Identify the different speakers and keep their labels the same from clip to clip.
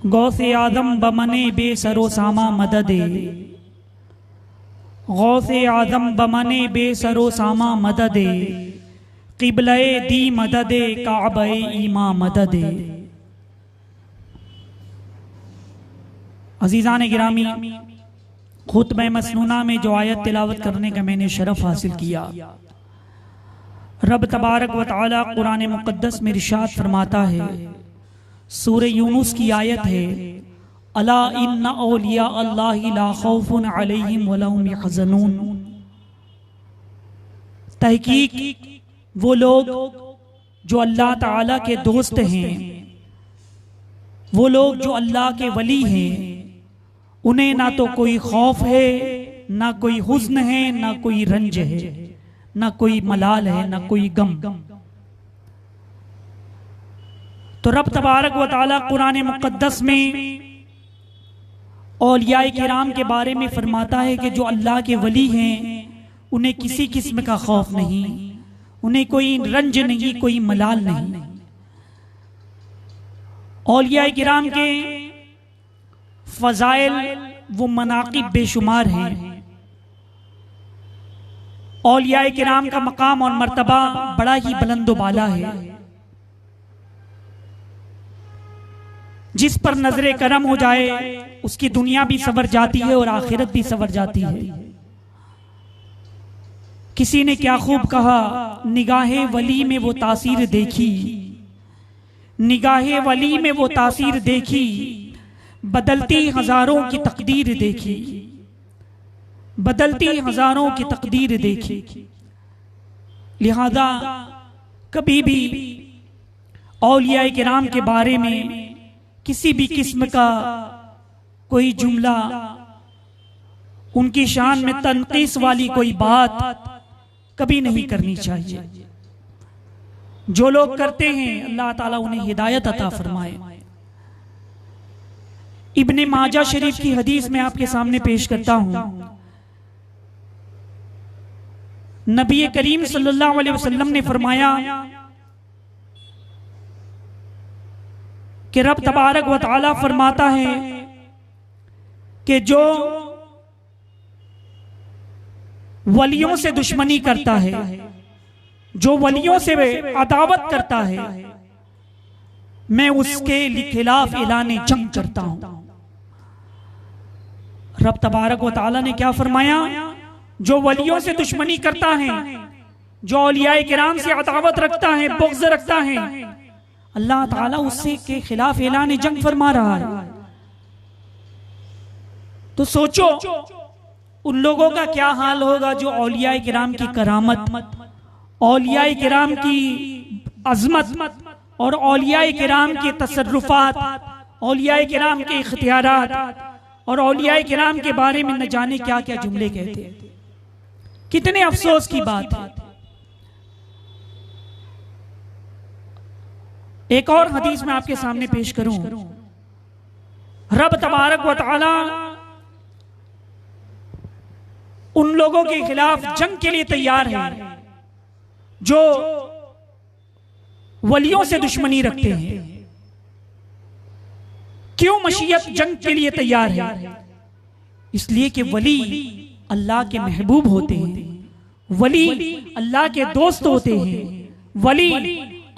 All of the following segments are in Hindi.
Speaker 1: गौसे आदम बमने बेसरो सामा मददे, गौसे आदम बमने बेसरो सामा मददे, क़िबले दी मददे काबे ईमा मददे। अजीज़ान गिरामी, खुतबा मसनूना में जो आयत तिलावत करने का मैंने शरफ हासिल किया, रब तबारक व तआला कुरान मुक़द्दस में इरशाद फरमाता है, सूरह यूनुस की आयत है, अला इन्ना औलिया अल्लाहि ला खौफुन अलैहिम व लहुम यहज़नून। तहकीक वो लोग जो अल्लाह ताला के दोस्त हैं, वो लोग जो अल्लाह के वली हैं, उन्हें ना तो कोई खौफ है, ना कोई हुज़्न है, ना कोई रंज है, ना कोई मलाल है, ना कोई गम। तो रब तबारक व तआला कुरान मुक़द्दस में औलियाए किराम के बारे में फरमाता है कि जो अल्लाह के वली हैं उन्हें किसी किस्म का खौफ नहीं, उन्हें कोई रंज नहीं, कोई मलाल नहीं। औलियाए किराम के फ़ज़ाइल वो मनाक़िब बेशुमार हैं। औलियाए किराम का मकाम और मर्तबा बड़ा ही बुलंद बाला है। जिस पर नजरे करम हो जाए उसकी दुनिया भी सवर जाती है और आखिरत भी सवर जाती है। किसी ने क्या खूब कहा, निगाहे वली में वो तासीर देखी, निगाहे वली में वो तासीर देखी, बदलती हजारों की तकदीर देखी, बदलती हजारों की तकदीर देखी। लिहाजा कभी भी औलियाए किराम के बारे में किसी भी किस्म का कोई जुमला, उनकी शान में तनकीस वाली कोई बात कभी नहीं करनी चाहिए। जो लोग करते हैं अल्लाह ताला उन्हें हिदायत अता फरमाए। इब्ने माजा शरीफ की हदीस में आपके सामने पेश करता हूं। नबी करीम सल्लल्लाहु अलैहि वसल्लम ने फरमाया कि रब तबारक व तआला फरमाता है कि जो वलियों से दुश्मनी करता है, जो वलियों से अदावत करता है, मैं उसके खिलाफ ऐलान जंग करता हूं। रब तबारक व तआला ने क्या फरमाया, जो वलियों से दुश्मनी करता है, जो औलियाए किराम से अदावत रखता है, बुग़्ज़ रखता है, अल्लाह ताला उससे के खिलाफ ऐलान जंग फरमा रहा है। तो सोचो उन लोगों का क्या हाल होगा जो औलियाए किराम की करामत, औलियाए किराम की अज़मत और औलियाए किराम के तसर्रुफात, औलियाए किराम के इख्तियारात और औलियाए किराम के बारे में न जाने क्या क्या जुमले कहते हैं। कितने अफसोस की बात है। एक और हदीस में आपके सामने पेश करूं। रब तबारक व तआला उन लोगों के खिलाफ जंग के लिए तैयार है जो वलियों से दुश्मनी रखते हैं। क्यों मशीयत जंग के लिए तैयार है? इसलिए कि वली अल्लाह के महबूब होते हैं, वली अल्लाह के दोस्त होते हैं, वली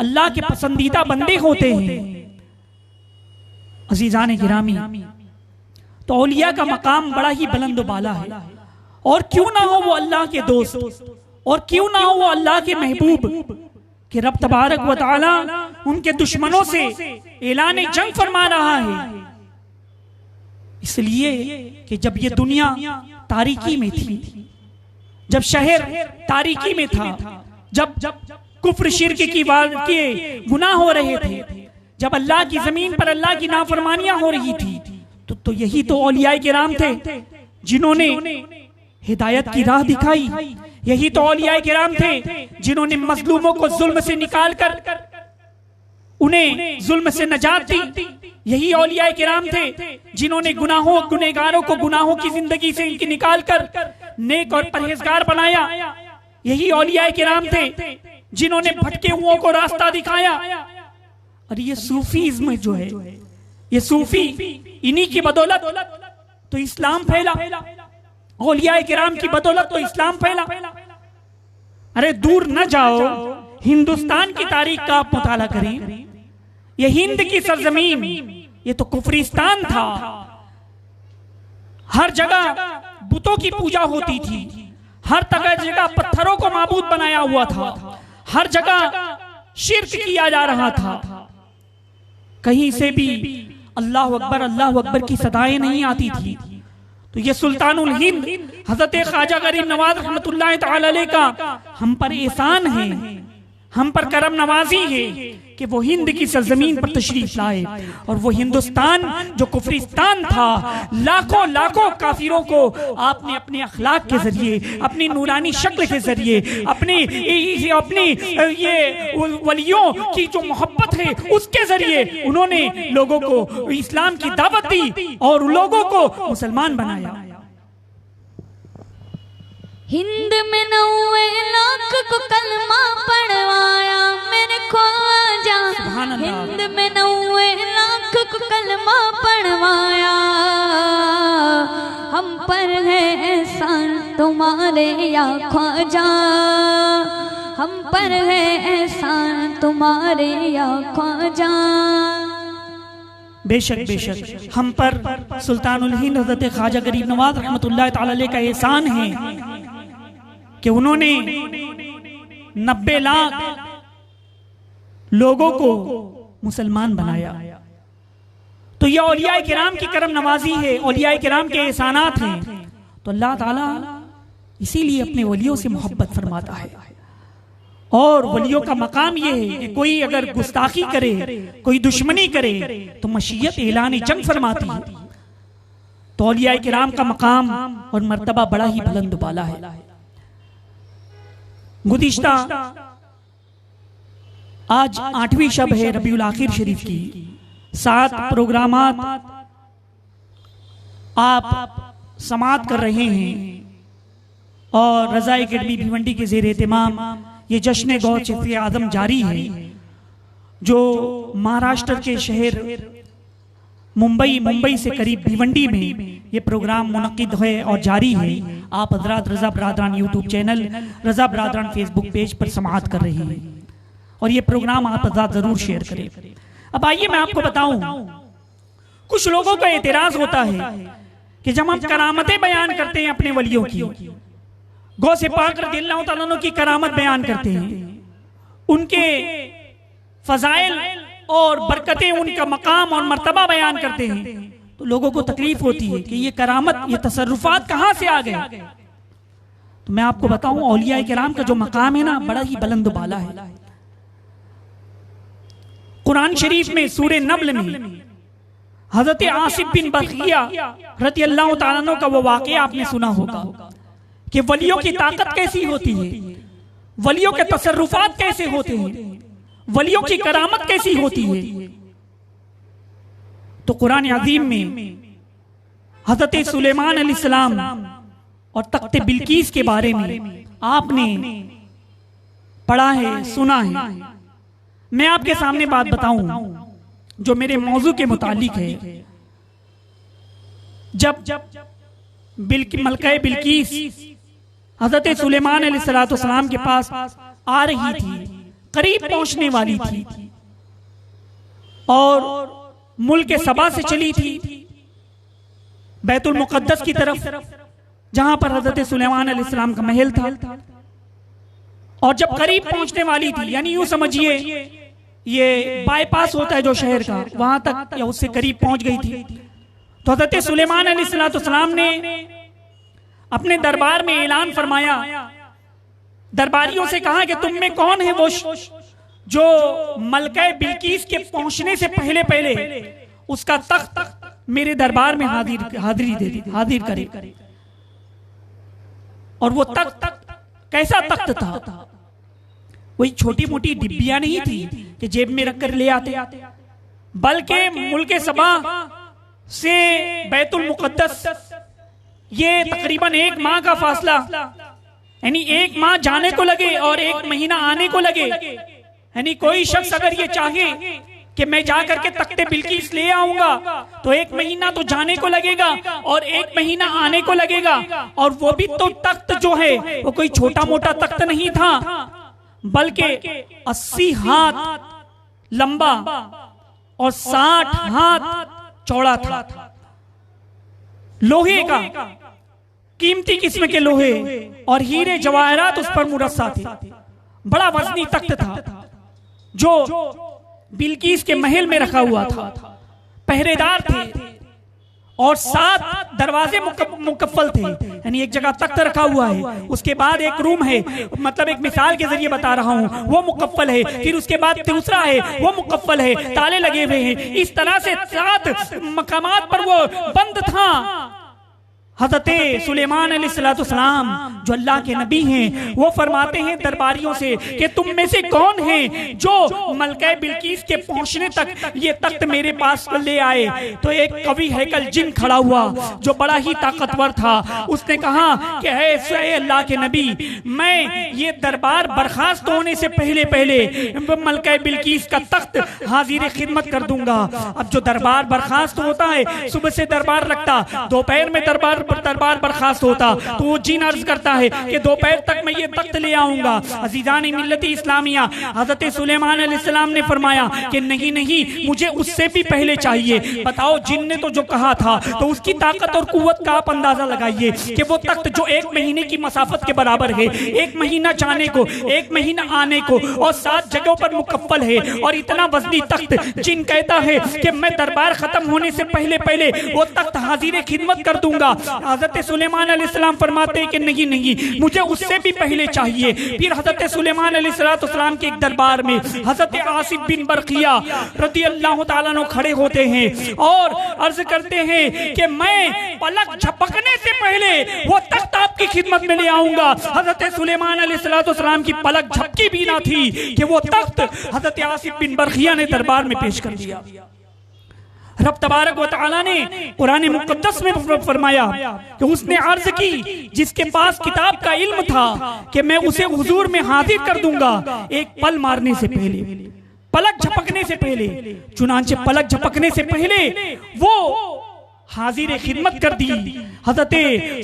Speaker 1: अल्लाह के पसंदीदा बंदे होते हैं। अजीजान गिरामी, तो औलिया का मकाम बड़ा ही बुलंद बाला है। और क्यों ना हो वो अल्लाह के दोस्त, और क्यों ना हो वो अल्लाह के महबूब, कि रब तबारक व तआला उनके दुश्मनों से ऐलान जंग फरमा रहा है। इसलिए कि जब ये दुनिया तारीकी में थी, जब शहर तारीकी में था, जब कुफ्र शिर्क की गुनाह हो रहे थे, जब अल्लाह की जमीन पर अल्लाह की नाफरमानियां हो रही थी, तो यही तो औलियाए किराम थे जिन्होंने हिदायत की राह दिखाई। यही तो औलियाए किराम थे जिन्होंने मजलूमों को जुल्म से निकालकर उन्हें जुल्म से नजात दी। यही औलियाए किराम थे जिन्होंने गुनहगारों को गुनाहों की जिंदगी से इनकी निकालकर नेक और परहेजगार बनाया। यही औलियाए किराम थे जिन्होंने भटके हुओं को रास्ता दिखाया। और ये सूफीज्म जो है, ये सूफी, इन्हीं की बदौलत तो इस्लाम फैला, औलिया किराम की बदौलत तो इस्लाम फैला। अरे दूर न जाओ, हिंदुस्तान की तारीख का आप मुताला करें। ये हिंद की सरजमीन, ये तो कुफरिस्तान था। हर जगह बुतों की पूजा होती थी, हर जगह पत्थरों को माबूद बनाया हुआ था, हर जगह शिर्क किया जा रहा था। कहीं से भी अल्लाह अकबर की सदाएं नहीं आती थी। तो ये सुल्तानुल हिंद हजरत ख्वाजा गरीब नवाज रहमतुल्लाह तआला अलैह का हम पर एहसान है, हम पर करम नवाजी है कि वो हिंद की सरजमीन पर तशरीफ लाए। और वो हिंदुस्तान जो कुफरिस्तान था, लाखों लाखों काफिरों को आपने अपने अखलाक के जरिए, अपनी नूरानी शक्ल के जरिए, अपनी ये वलियों की जो मोहब्बत है उसके जरिए उन्होंने लोगों को इस्लाम की दावत दी और लोगों को मुसलमान बनाया।
Speaker 2: हिंद में 90 लाख को कलमा पढ़वाया मेरे ख्वाजा, हिंद में 90 लाख को कलमा पढ़वाया। हम पर है एहसान तुम्हारे या ख्वाजा, हम पर है एहसान तुम्हारे या ख्वाजा।
Speaker 1: बेशक बेशक हम पर सुल्तानुल हिंद हज़रत ख्वाजा गरीब नवाज रहमतुल्लाह तआला अलैह का एहसान है कि उन्होंने 90 लाख लोगों को मुसलमान बनाया। तो यह औलिया किराम की करम नवाजी है, औलिया किराम के एहसानात हैं। तो अल्लाह ताला इसीलिए अपने वलियों से मोहब्बत फरमाता है। और वलियों का मकाम यह है कि कोई अगर गुस्ताखी करे, कोई दुश्मनी करे तो मशीयत ऐलान जंग फरमाती है। तो औलिया किराम का मकाम और मर्तबा बड़ा ही बुलंद बाला है। गुज़िश्ता आज 8वीं शब है रबीउल आखिर शरीफ की। 7 प्रोग्रामात आप समात कर रहे हैं और रज़ा एकेडमी भिवंडी के ज़ेर एहतमाम ये जश्न गौ चिफ्र आज़म जारी है, जो महाराष्ट्र के शहर मुंबई से करीब भिवंडी में ये प्रोग्राम मुनक्किद है और जारी है। आप हजरात रज़ा बरादरान यूट्यूब चैनल, रज़ा बरादरान फेसबुक पेज पर समाअत कर रहे हैं और ये प्रोग्राम आप हजरात जरूर शेयर करें। अब आइए मैं आपको बताऊं, कुछ लोगों का एतराज होता है कि जब हम करामतें बयान करते हैं अपने वलियों की, गौसे पाक रज़ियल्लाहु तआला अन्हु की करामत बयान करते हैं, उनके फजाइल और बरकतें, उनका मकाम और मर्तबा बयान करते हैं, तो लोगों को तकलीफ होती है कि ये करामत, ये तसर्रुफात कहां से आ गए। तो मैं आपको बताऊं, औलिया किराम का जो मकाम है ना, बड़ा ही बुलंद बाला है। कुरान शरीफ में सूरे नमल में हजरत आसिफ बिन बरखिया रज़ियल्लाहु तआला अन्हु का वो वाक़या आपने सुना होगा कि वलियों की ताकत कैसी होती है, वलियों के तसर्रुफात कैसे होते हैं, वलियों की करामत कैसी होती है। तो कुरान अज़ीम में हज़रत सुलेमान अलैहिस्सलाम और तख्ते बिल्कीस के बारे में आपने पढ़ा है, सुना है। मैं आपके सामने बात बताऊं जो मेरे मौजू के मुतालिक है। जब मलका बिल्कीस हज़रत सुलेमान अलैहिस्सलाम के पास आ रही थी, करीब पहुंचने वाली थी और मुल्क सबा से चली थी बैतुल मुक़द्दस की तरफ, जहां पर हज़रत सुलेमान अलैहिस्सलाम का महल था। और जब करीब पहुंचने वाली थी, यानी यूं समझिए ये बाईपास होता है जो शहर का, वहां तक या उससे करीब पहुंच गई थी। तो हज़रत सुलेमान अलैहिस्सलाम ने अपने दरबार में ऐलान फरमाया, दरबारियों से कहा कि तुम में कौन है वो जो मलका बिल्कीस के पहुंचने से पहले पहले उसका तख्त मेरे दरबार में हाजिर करे। और वो तख्त कैसा तख्त था? वही छोटी मोटी डिब्बियां नहीं थी कि जेब में रखकर ले आते, बल्कि मुल्क सबा से बैतुल मुक़द्दस ये तकरीबन 1 माह का फासला, यानी 1 माह जाने को लगे और 1 महीना आने को लगे। यानी कोई शख्स अगर ये चाहे कि मैं जाकर के तख्ते बिल्किस ले आऊंगा तो 1 महीना तो जाने को लगेगा और 1 महीना आने को लगेगा, और वो भी तो तख्त जो है वो कोई छोटा मोटा तख्त नहीं था, बल्कि 80 हाथ लंबा और 60 हाथ चौड़ा था। लोहे का, कीमती किस्म के लोहे और हीरे जवाहरात उस पर मुरस्सा थे। बड़ा वजनी तख्त था जो बिल्किस के महल में रखा हुआ था। पहरेदार थे और 7 दरवाजे मुकफ्फल थे, यानी एक जगह तख्त रखा हुआ है, उसके बाद एक रूम है, मतलब एक मिसाल के जरिए बता रहा हूं, वो मुकफ्फल है, फिर उसके बाद दूसरा है वो मुकफ्फल है, ताले लगे हुए हैं। इस तरह से 7 मकामात पर वो बंद था। हज़रत सुलेमान अलैहिस्सलाम जो अल्लाह के नबी हैं, वो फरमाते हैं दरबारियों से कि तुम में से कौन है जो मलका बिल्किस के पहुंचने तक ये तख्त मेरे पास ले आए। तो एक कवि हैकल जिन खड़ा हुआ जो बड़ा ही ताकतवर था, उसने कहा कि है अल्लाह के नबी, मैं ये दरबार बर्खास्त होने से पहले पहले मलका बिल्किस का तख्त हाजिर खिदमत कर दूंगा। अब जो दरबार बर्खास्त होता है, सुबह से दरबार लगता, दोपहर में दरबार बर्खास्त होता, तो वो जिन अर्ज करता है कि दोपहर तक मैं ये तख्त ले आऊंगा। अजीजानी मिल्लती इस्लामिया, हजरत सुलेमान अलैहिस्सलाम ने फरमाया कि नहीं नहीं, मुझे उससे भी पहले चाहिए। बताओ, जिन ने तो जो कहा था, तो उसकी ताकत और कुव्वत का आप अंदाजा लगाइए कि वो तख्त जो 1 महीने की मसाफत के बराबर है, 1 महीना जाने को, 1 महीना आने को, और 7 जगहों पर मुकफ्फल है, और इतना वजनी तख्त, जिन कहता है कि मैं दरबार खत्म होने से पहले पहले वो तख्त हाजिर खिदमत कर दूंगा। हजरत सुलेमान अलैहिस्सलाम फरमाते हैं कि नहीं नहीं, मुझे उससे भी पहले चाहिए। फिर हजरत सुलेमान अलैहिस्सलाम के एक दरबार में हजरत आसिफ बिन बरकिया रज़ी अल्लाह ताला अन्हु खड़े होते हैं और अर्ज करते हैं कि मैं पलक झपकने से पहले वो तख्त आपकी खिदमत में ले आऊंगा। हजरत सुलेमान अलैहिस्सलाम की पलक झपकी भी ना थी कि वो तख्त हजरत आसिफ बिन बरकिया ने दरबार में पेश कर दिया। रब तबारक व तआला ने कुरान मुक़द्दस में फरमाया कि उसने अर्ज की, जिसके पास किताब का इल्म था, कि मैं उसे हुजूर में हाजिर कर दूंगा एक पल मारने से पहले, पलक झपकने से पहले। चुनांचे पलक झपकने से पहले वो हाजिर खिदमत कर दी। हजरत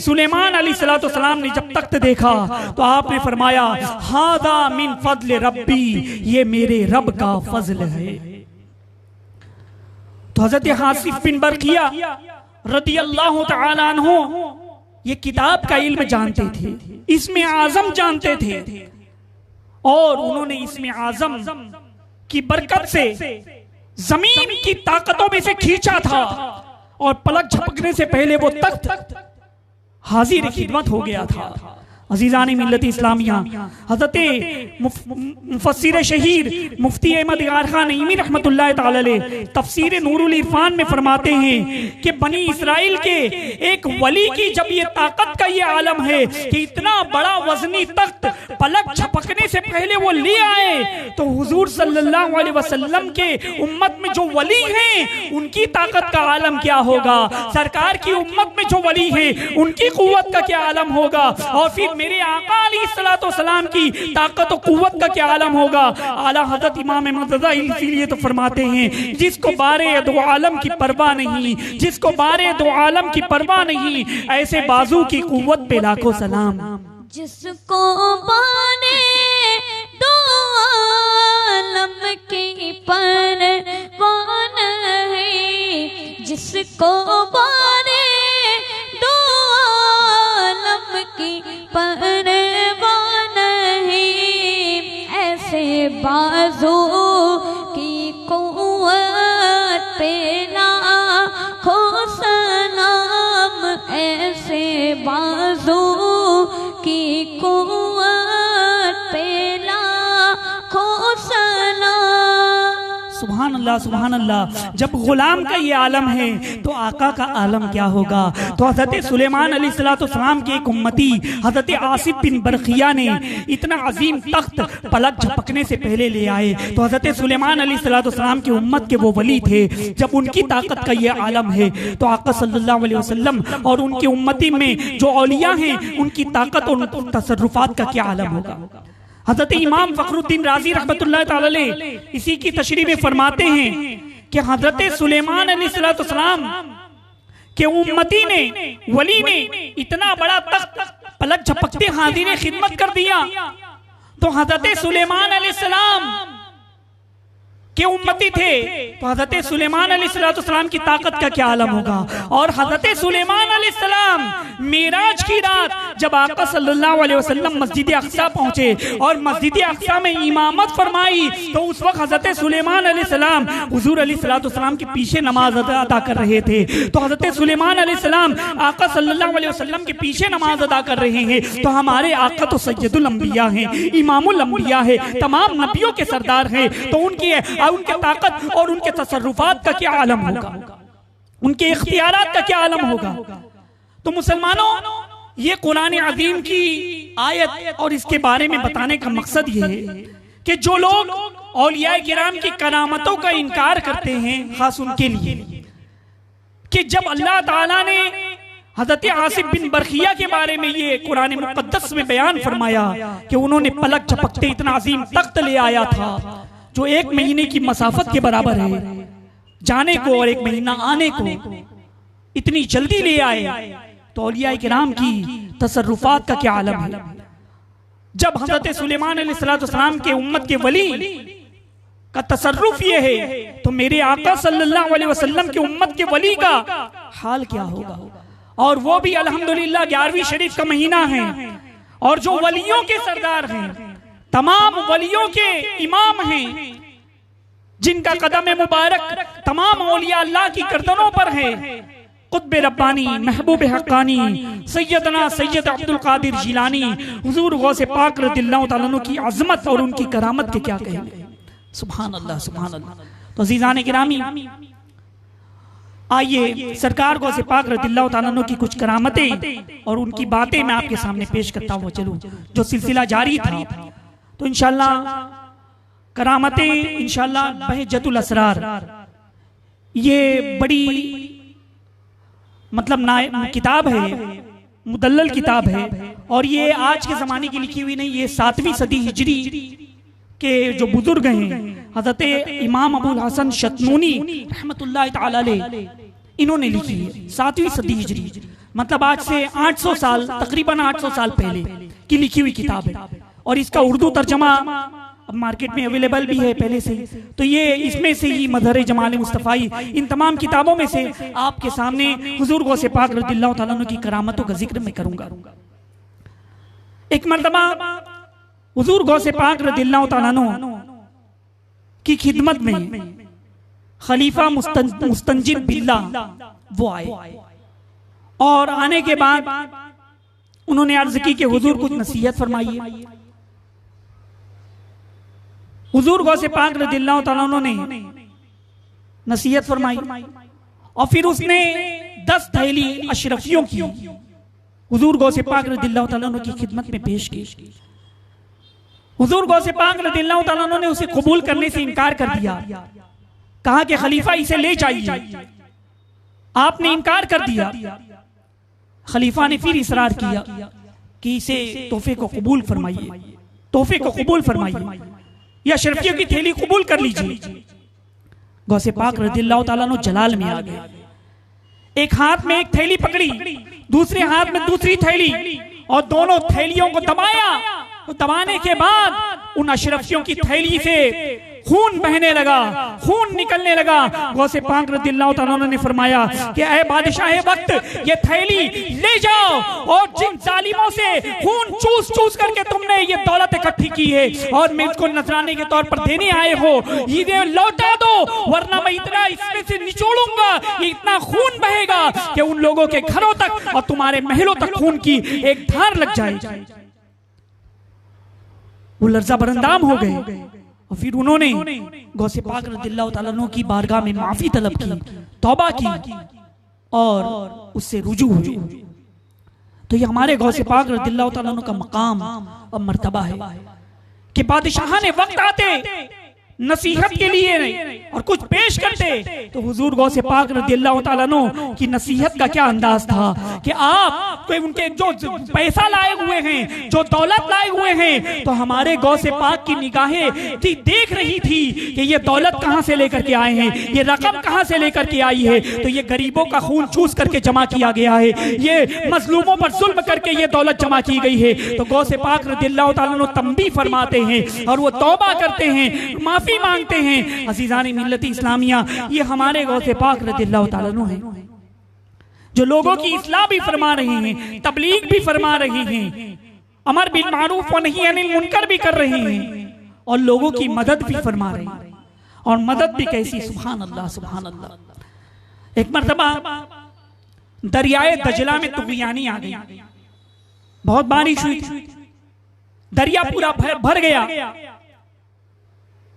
Speaker 1: सुलेमान अलैहिस्सलाम ने जब तख्त देखा तो आपने फरमाया, हादा मिन फज़ल रब्बी, ये मेरे रब का फजल है। तो हजरत आसिफ बिन बरकिया रज़ी अल्लाह तआला अन्हु ये किताब का इल्म जानते थे, इसमें आजम जानते थे, और उन्होंने इसमें आजम की बरकत से जमीन की ताकतों में से खींचा था, और पलक झपकने से पहले वो तख्त हाजिर खिदमत हो गया था। अजीजानी मिल्लत इस्लामिया, हज़रत मुफस्सिर शहीर मुफ्ती अहमद यार खान नईमी रहमतुल्लाह तआला अलैह तफसीर नूरुल इरफान में फरमाते हैं कि बनी इस्राइल के एक वली की जब ये ताकत का ये आलम है कि इतना बड़ा वजनी तख्त पलक झपकने से पहले वो ले आए, तो हुजूर सल्लल्लाहु अलैहि वसल्लम के उम्मत में जो वली हैं उनकी ताकत का आलम क्या होगा, सरकार की उम्मत में जो वली हैं उनकी कुव्वत का क्या आलम होगा, और फिर मेरे आका अलैहिस्सलाम की ताकत और कुव्वत का क्या आलम होगा। आला हजरत इमाम अहमद रज़ा इसीलिए तो फरमाते हैं, जिसको बारे दो आलम की परवाह नहीं, जिसको बारे दो आलम की परवाह नहीं, ऐसे बाजू की कुव्वत पे लाखों सलाम।
Speaker 2: जिसको बारे दो आलम की परवाह नहीं, जिसको बारे दो आलम की परवाह नहीं, ऐसे बाजू की कुव्वत पे लाखों सलाम, ऐसे बाजू की कुव्वत पे लाखों सलाम।
Speaker 1: सुभान अल्लाह सुभान अल्लाह। जब गुलाम का ये आलम है तो आका का आलम क्या होगा। तो हजरत सुलेमान अलैहिस्सलाम के एक उम्मती हजरत आसिफ बिन बरकिया ने इतना अजीम तख्त पलक झपकने से पहले ले आए। तो हजरत सुलेमान अलैहिस्सलाम की उम्मत के वो वली थे, जब उनकी ताकत का ये आलम है तो आका सल्लल्लाहु अलैहि वसल्लम और उनकी उम्मती में जो औलिया हैं उनकी ताकत और तसर्रुफात का क्या आलम होगा। हजरत इमाम फखरुद्दीन राजी रहमतुल्लाह ताला अलैह इसी की तशरीह में फरमाते हैं कि हजरत सुलेमान अलैहिस्सलाम के उम्मती ने, वली ने इतना बड़ा तख्त पलक झपकते हाजिर खिदमत कर दिया, तो हजरत सुलेमान अलैहिस्सलाम के उम्मती थे, तो हजरत सुलेमान अलैहिस्सलाम की ताकत का क्या आलम होगा। और हजरत सुलेमान अलैहिस्सलाम मेराज की रात जब आका सल्लल्लाहु अलैहि वसल्लम मस्जिद अक्सा पहुंचे और मस्जिद अक्सा में इमामत फरमाई, तो उस वक्त हजरत सुलेमान अलैहिस्सलाम हुजूर अलैहिस्सलाम के पीछे नमाज अदा कर रहे थे। तो हजरत सुलेमान अलैहिस्सलाम आका सल्लल्लाहु अलैहि वसल्लम के पीछे नमाज अदा कर रहे हैं, तो हमारे आका तो सैयदुल अंबिया हैं, इमामुल अंबिया है, तमाम नबियों के सरदार हैं, तो उनके ताकत और उनके तसर्रुफात का क्या आलम होगा, उनके इख्तियारात का क्या आलम होगा। तो मुसलमानों, ये कुरान अजीम की आयत और इसके बारे में बताने का मकसद ये है कि जो लोग औलिया किराम की करामतों का इनकार करते हैं, खास उनके लिए कि जब अल्लाह ताला ने हजरत आसिफ बिन बरखिया के बारे में ये कुरान मुकद्दस में बयान फरमाया कि उन्होंने पलक झपकते इतना अजीम तख्त ले आया था जो 1 महीने की मसाफत के बराबर है, जाने को और 1 महीना आने को इतनी जल्दी ले आए। तो औलिया किराम की तसर्रुफात का क्या आलम है। जब हजरत सुलेमान अलैहिस्सलाम के उम्मत के वली का तसर्रुफ ये है, तो मेरे आका सल्लल्लाहु अलैहि वसल्लम के उम्मत के वली का हाल क्या होगा। और वो भी अल्हम्दुलिल्लाह 11वीं शरीफ का महीना है, और जो वलियों के सरदार हैं, तमाम वलियों के इमाम हैं, जिनका कदम मुबारक तमाम औलिया अल्लाह की गर्दनों पर है, कुतुब रब्बानी, महबूब हक्कानी, सैयदना सैयद अब्दुल कादिर जिलानी, हुजूर गौसे पाक रदियल्लाहु तआला अन्हु की अजमत और उनकी करामत के क्या कहेंगे। सुभान अल्लाह, सुभान अल्लाह। तो अज़ीज़ान गिरामी, आइए सरकार गौसे पाक रदियल्लाहु तआला अन्हु की कुछ करामतें और उनकी बातें मैं आपके सामने पेश करता हुआ चलूं, जो सिलसिला जारी था। तो इंशाअल्लाह करामतें, इंशाअल्लाह बहजतुल असरार, ये बड़ी मतलब किताब है, मुदल्लल किताब है, और ये आज के ज़माने की लिखी हुई नहीं, ये 7वीं सदी हिजरी के जो बुजुर्ग हैं हजरत इमाम अबुल हसन शतनूनी रहमतुल्लाह ताला अलैह, इन्होंने लिखी है 7वीं सदी हिजरी, मतलब आज से 800 साल, तकरीबन 800 साल पहले की लिखी हुई किताब है। और इसका उर्दू तर्जमा अब मार्केट में अवेलेबल भी है पहले से। तो ये इसमें से ही मजहर जमाल मुस्तफ़ाई, इन तमाम किताबों में से आपके सामने हुजूर गौसे पाक रदियल्लाहु तआला अन्हु की करामतों का जिक्र मैं करूंगा। एक मर्तबा हुजूर गौसे पाक रदियल्लाहु तआला अन्हु की खिदमत में खलीफा मुस्तंजिर बिल्लाह वो आए, और आने के बाद उन्होंने अर्ज की कि हुजूर कुछ नसीहत फरमाइए। हुजूर गौसे पाक रदियल्लाहु तआला अन्हु ने नसीहत फरमाई, और फिर उसने 10 थैली अशरफियों की हुजूर गौसे पाक रदियल्लाहु तआला अन्हु की खिदमत में पेश की। हुजूर गौसे पाक रदियल्लाहु तआला अन्हु ने उसे कबूल करने से इनकार कर दिया, कहा कि खलीफा इसे ले जाइए। आपने इनकार कर दिया। खलीफा ने फिर इसरार किया कि इसे तोहफे को कबूल फरमाइए, तोहफे को कबूल फरमाइए, या शरफियों की थैली कबूल कर लीजिए। गौसे पाक रदियल्लाहु तआला अन्हु जलाल में आ गए। एक हाथ में एक थैली पकड़ी, दूसरे हाथ में दूसरी थैली, और दोनों थैलियों को दबाया। तो दबाने के बाद उन अशरफियों की थैली से खून बहने लगा, खून निकलने लगा। गौसे पाक रदियल्लाहु तआला अन्हु ने फरमाया कि ऐ बादशाह वक्त, ये थैली ले जाओ, और जिन जालिमों से खून चूस चूस करके तुमने ये दौलत इकट्ठी की है और मैं इसको नजराने के तौर पर देने आए हो, ये लौटा दो, वरना मैं इतना इसमें से निचोड़ूंगा, ये इतना खून बहेगा कि उन लोगों के घरों तक और तुम्हारे महलों तक खून की एक धार लग जाएगी। वो लर्जा बरंदाम हो गए, और फिर उन्होंने गौसे पाक रदियल्लाहु तआला अन्हु की बारगाह में माफी तलब की, तौबा की, और उससे रुजू हुए। तो ये हमारे गौसे पाक रदियल्लाहु तआला अन्हु का मकाम और मर्तबा है कि बादशाह ने वक्त आते नसीहत के लिए नहीं और कुछ पेश करते तो हुजूर गौसे पाक रज़ियल्लाहु ताला अन्हु की नसीहत का क्या अंदाज था कि आप कोई उनके जो पैसा लाए हुए हैं, जो दौलत लाए हुए हैं, तो हमारे गौसे पाक की निगाहें देख रही थी कि ये दौलत कहां से लेकर के आए हैं, ये रकम कहां से लेकर के आई है, तो ये गरीबों का खून चूस करके जमा किया गया है, ये मजलूमों पर जुल्म करके ये दौलत जमा की गई है। तो गौसे पाक रज़ियल्लाहु ताला अन्हु तंबीह फरमाते हैं और वो तौबा करते हैं, माफी मांगते हैं। अज़ीज़ान मिल्लत इस्लामिया, ये हमारे गौसे पाक रज़ियल्लाहु ताला अन्हु हैं जो लोगों की इस्लाह भी फरमा रही हैं, तबलीग भी फरमा रही हैं, अमर बिल मारूफ व नही अनिल मुनकर भी कर रही हैं और लोगों की मदद भी फरमा रही हैं। और मदद भी कैसी, सुभान अल्लाह सुभान अल्लाह। एक मर्तबा दरियाए दजला में तुग़यानी आ गई, बहुत बारिश हुई, दरिया पूरा भर गया।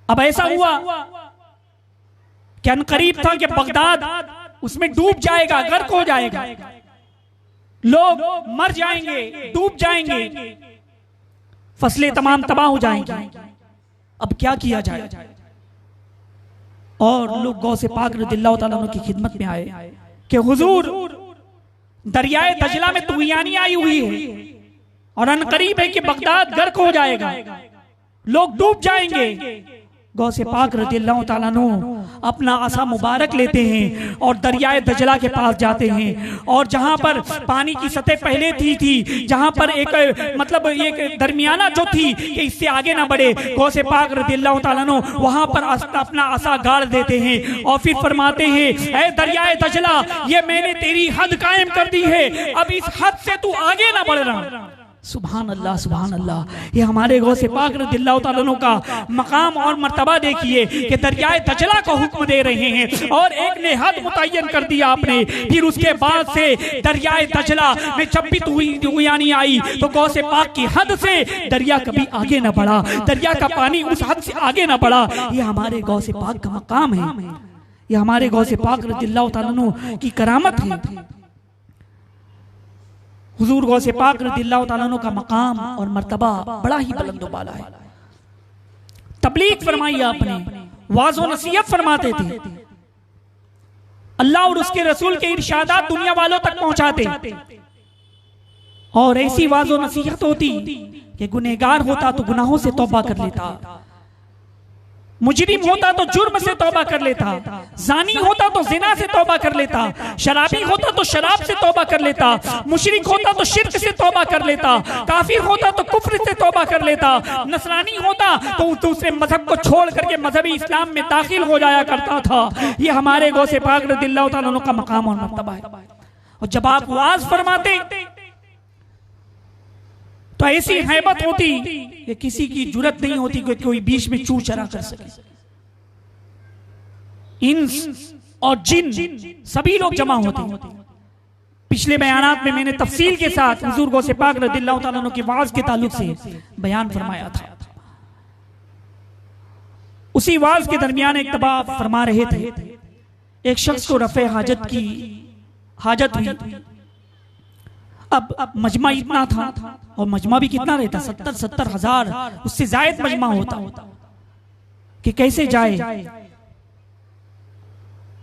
Speaker 1: अब ऐसा हुआ कि अनकरीब था कि बगदाद उसमें डूब जाएगा, गर्क हो जाएगा, लोग मर जाएंगे, डूब जाएंगे, फसलें तमाम तबाह हो जाएंगी। अब क्या किया जाए? और लोग गौसे पाक रज़ियल्लाहु ताला अन्हु की खिदमत में आए कि हुजूर दरियाए दजला में तुग़यानी आई हुई है और अनकरीब है कि बगदाद गर्क हो जाएगा, लोग डूब जाएंगे। गौसे पाक रज़ियल्लाहु ताला अन्हु अपना आसा मुबारक लेते हैं और दरियाए दजला के पास जाते हैं और जहां पर पानी की सतह पहले थी जहां पर एक मतलब एक दरमियाना जो थी कि इससे आगे ना बढ़े, गौसे पाक रज़ियल्लाहु ताला अन्हु वहां पर अपना आसा गाड़ देते हैं और फिर फरमाते हैं, ऐ दरियाए दजला, ये मैंने तेरी हद कायम कर दी है, अब इस हद से तू आगे ना बढ़ना। सुभान अल्लाह सुभान अल्लाह। ये हमारे गौसे पाक रज़ियल्लाहु ताला अन्हु का मकाम और मर्तबा देखिए कि दरियाए दजला को हुक्म दे रहे हैं और एक ने हद मुतय्यन कर दिया आपने। फिर उसके बाद से दरियाए दजला में जब भी तुग़यानी आई तो गौसे पाक की हद से दरिया कभी आगे न बढ़ा, दरिया का पानी उस हद से आगे न बढ़ा। ये हमारे गौसे पाक का मकाम है, ये हमारे गौसे पाक रज़ियल्लाहु ताला अन्हु की करामत है। हुजूर गौसे पाक रज़ियल्लाहु ताला अन्हु का मकाम और मर्तबा बड़ा ही बुलंद-ओ-बाला है। तबलीग फरमाई आपने, वाज़ो नसीहत फरमाते थे, अल्लाह और उसके रसूल के इरशादात दुनिया वालों तक पहुंचाते और ऐसी वाज़ो नसीहत होती कि गुनहगार होता तो गुनाहों से तौबा कर लेता, मुजरिम होता तो जुर्म से तौबा कर लेता, जानी होता तो जिना से तौबा कर लेता, शराबी होता तो शराब से तौबा कर लेता, मुशरिक होता तो शिर्क से तौबा कर लेता, काफिर होता तो कुफ्र से तौबा कर लेता, नसरानी होता तो दूसरे मजहब को छोड़ करके मजहबी इस्लाम में दाखिल हो जाया करता था। ये हमारे गौसे पाक रज़ियल्लाहु ताला अन्हु का मकाम और मर्तबा है। और जब आप वाज फरमाते तो ऐसी हैबत होती कि किसी की जुरत नहीं होती कि कोई बीच में चूर चरा कर सके। इंस और जिन सभी लोग जमा होते। पिछले बयानात में मैंने तफसील के साथ हुजूर गौसे पाक रज़ियल्लाहु ताला अन्हु की वाज के ताल्लुक से बयान फरमाया था। उसी वाज के दरमियान एक दफा फरमा रहे थे, एक शख्स को रफ़े हाजत हुई। अब मजमा इतना था और मजमा भी कितना रहता, 70 हजार, उससे जायद मजमा होता कि कैसे जाए।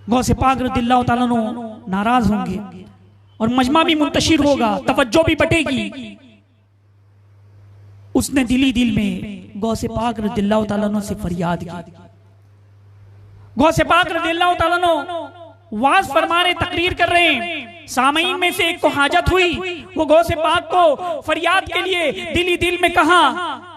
Speaker 1: गौसे पाक रज़ियल्लाहु ताला अन्हु नाराज होंगे और मजमा भी मुंतशिर होगा, तवज्जो भी बटेगी। उसने दिली दिल में गौसे पाक रज़ियल्लाहु ताला अन्हु से फरियाद की। गौसे पाक रज़ियल्लाहु ताला अन्हु वाज फरमाने तकरीर कर रहे हैं, सामईन में से एक को हाजत हुई, वो गौसे पाक को फरियाद के लिए दिली दिल में कहा।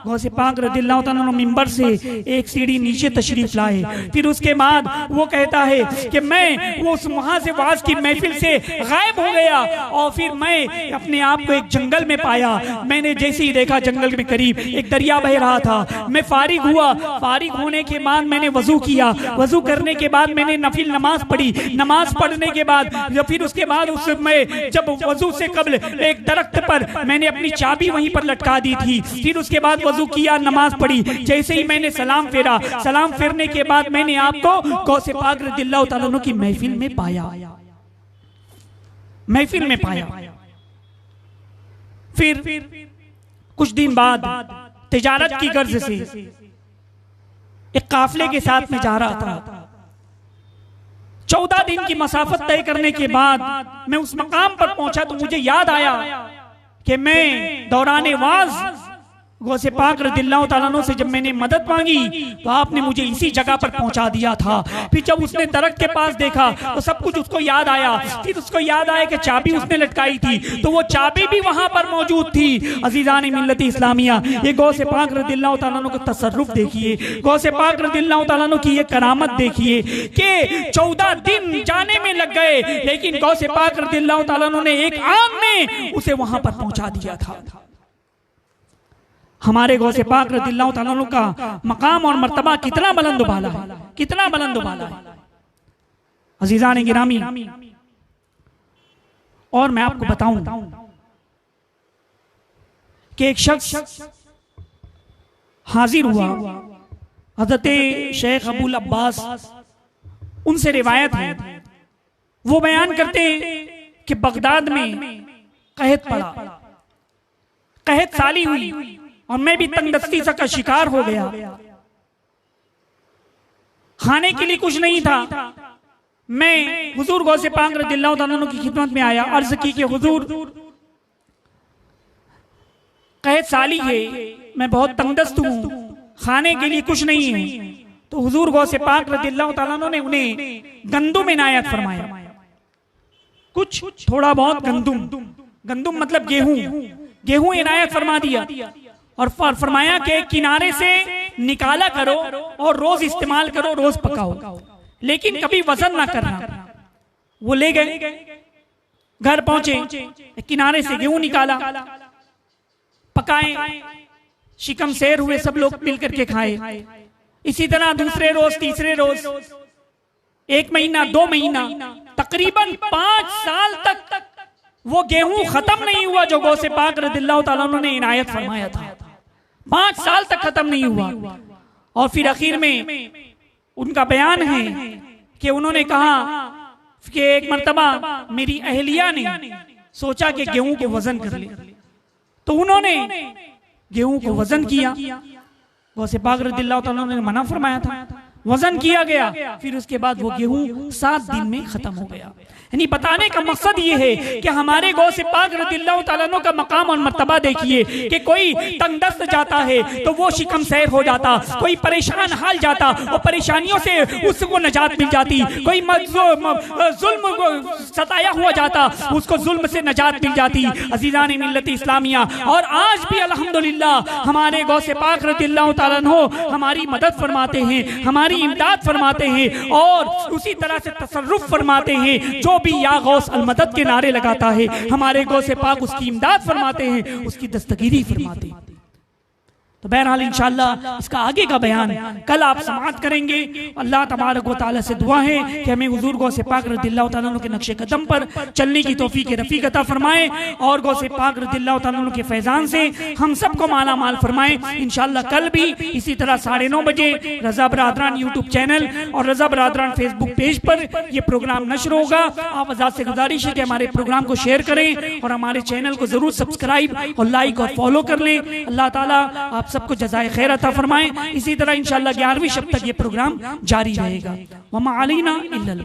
Speaker 1: गौसे पाक रज़ियल्लाहु ताला अन्हु मिंबर से एक सीढ़ी नीचे तशरीफ लाए। फिर उसके बाद वो कहता है कि मैं वो वहां से वाज की महफिल से गायब हो गया और फिर मैं अपने आप को एक जंगल में पाया। मैंने जैसे ही देखा जंगल में करीब एक दरिया बह रहा था, मैं फारिग हुआ। फारिग होने के बाद मैंने वजू किया, वजू करने के बाद मैंने नफिल नमाज पढ़ी। नमाज पढ़ने के बाद फिर उसके बाद उसमें जब वजू से कबल एक दरख्त पर मैंने अपनी चाबी वहीं पर लटका दी थी। फिर उसके बाद वजू किया, नमाज पढ़ी। जैसे ही मैंने सलाम फेरा, सलाम फेरने के बाद मैंने आपको गौसे पाक रज़ियल्लाहु ताला अन्हु की महफिल में पाया, महफिल में पाया। फिर कुछ दिन बाद तिजारत की गर्ज से एक काफले के साथ में जा रहा था। 14 दिन की मसाफत तय करने के बाद मैं उस मकाम पर पहुंचा तो मुझे याद आया कि मैं दौरान वाज गौसे पाक रज़ियल्लाहु ताला अन्हु से जब मैंने मदद मांगी तो आपने मुझे इसी जगह पर पहुंचा दिया था। फिर जब उसने दरख्त के पास देखा तो सब कुछ उसको याद आया। फिर उसको याद आया कि चाबी उसने लटकाई थी तो वो चाबी भी वहां पर मौजूद थी। अजीजान मिल्लत इस्लामिया, ये गौसे पाक रज़ियल्लाहु ताला अन्हु का तसर्रुफ देखिए, गौसे पाक रज़ियल्लाहु ताला अन्हु की ये करामत देखिए कि 14 दिन जाने में लग गए लेकिन गौसे पाक रज़ियल्लाहु ताला अन्हु ने एक आन में उसे वहां पर पहुंचा दिया था। हमारे गौसे पाक रज़ियल्लाहु ताला अन्हु का मकाम और मर्तबा कितना बुलंद बाला है, कितना बुलंद बाला है। अजीजान गिरामी, और मैं आपको बताऊं कि एक शख्स हाजिर हुआ, हज़रत शेख अबुल अब्बास, उनसे रिवायत है, वो बयान करते कि बगदाद में कहत पड़ा, कहत साली हुई और मैं भी तंगदस्ती का शिकार हो गया। खाने के लिए कुछ नहीं था। मैं हुजूर गौसे पाक रज़ियल्लाहु ताला अन्हु की खिदमत में आया, अर्ज की कि हुजूर कहत साली है, मैं बहुत तंगदस्त हूँ, खाने के लिए कुछ नहीं है। तो हुजूर गौसे पाक रज़ियल्लाहु ताला अन्हु ने उन्हें गंदुम इनायत फरमाया, कुछ थोड़ा बहुत गंदुम, गंदुम मतलब गेहूं, गेहूं इनायत फरमा दिया और फरमाया कि किनारे से निकाला करो और रोज इस्तेमाल करो, रोज पकाओ, लेकिन कभी वजन ना करना। वो ले गए, घर पहुंचे, किनारे से गेहूं निकाला, पकाए, शिकम शेर हुए, सब लोग मिलकर के खाए। इसी तरह दूसरे रोज, तीसरे रोज, 1 महीना, 2 महीना, तकरीबन 5 साल तक वो गेहूं खत्म नहीं हुआ जो गौसे पाक रज़ियल्लाहु ताला अन्हु ने इनायत फरमाया था। 5 साल तक खत्म नहीं हुआ। और फिर आखिर में उनका बयान है कि उन्होंने कहा कि एक मर्तबा मेरी अहलिया ने सोचा कि गेहूं को वजन कर ले, तो उन्होंने गेहूं को वजन किया। गौसे पाक रज़ियल्लाहु ताला अन्हु ने मना फरमाया था, वजन किया गया, फिर उसके बाद वो गेहूं 7 दिन में खत्म हो गया। यानी बताने का मकसद ये है कि हमारे गौसे पाक रज़ियल्लाहु ताला अन्हु का मकाम और मर्तबा देखिए कि कोई तंगदस्त जाता है तो वो शिकम सैर हो जाता, कोई परेशान हाल जाता और परेशानियों से उसको नजात मिल जाती, कोई जुल्म सताया हुआ जाता उसको जुल्म से नजात मिल जाती। अजीजान मिल्लत इस्लामिया, और आज भी अल्हम्दुलिल्लाह हमारे गौसे पाक रज़ियल्लाहु ताला अन्हु हमारी मदद फरमाते हैं, हमारी इमदाद फरमाते हैं और उसी तरह से तसर्रुफ फरमाते हैं। जो भी या गौस अल मदद के नारे लगाता है, हमारे गौसे पाक उसकी इमदाद फरमाते हैं, उसकी दस्तगीरी फरमाते हैं। तो बहरहाल इंशाअल्लाह इसका आगे का बयान कल आप समाअत करेंगे। अल्लाह तबारक व तआला से दुआ है कि हमें हुजूर गौसे पाक रज़ियल्लाहु ताला अन्हु के नक्शे कदम पर चलने की तौफीक रफ़ीक अता फरमाए और गौसे पाक रज़ियल्लाहु ताला अन्हु के फैजान से हम सबको माला माल फरमाए। इंशाअल्लाह कल भी इसी तरह 9:30 बजे रज़ा बरादरान यूट्यूब चैनल और रज़ा बरादरान फेसबुक पेज पर यह प्रोग्राम नश्र होगा। आप आज़ाद से गुजारिश है कि हमारे प्रोग्राम को शेयर करें और हमारे चैनल को जरूर सब्सक्राइब और लाइक और फॉलो कर लें। अल्लाह ताला आप सबको जज़ाए खैर अता फरमाए। इसी तरह इंशाअल्लाह 11वीं शब तक ये प्रोग्राम जारी रहेगा। वमा अलैना इल्लल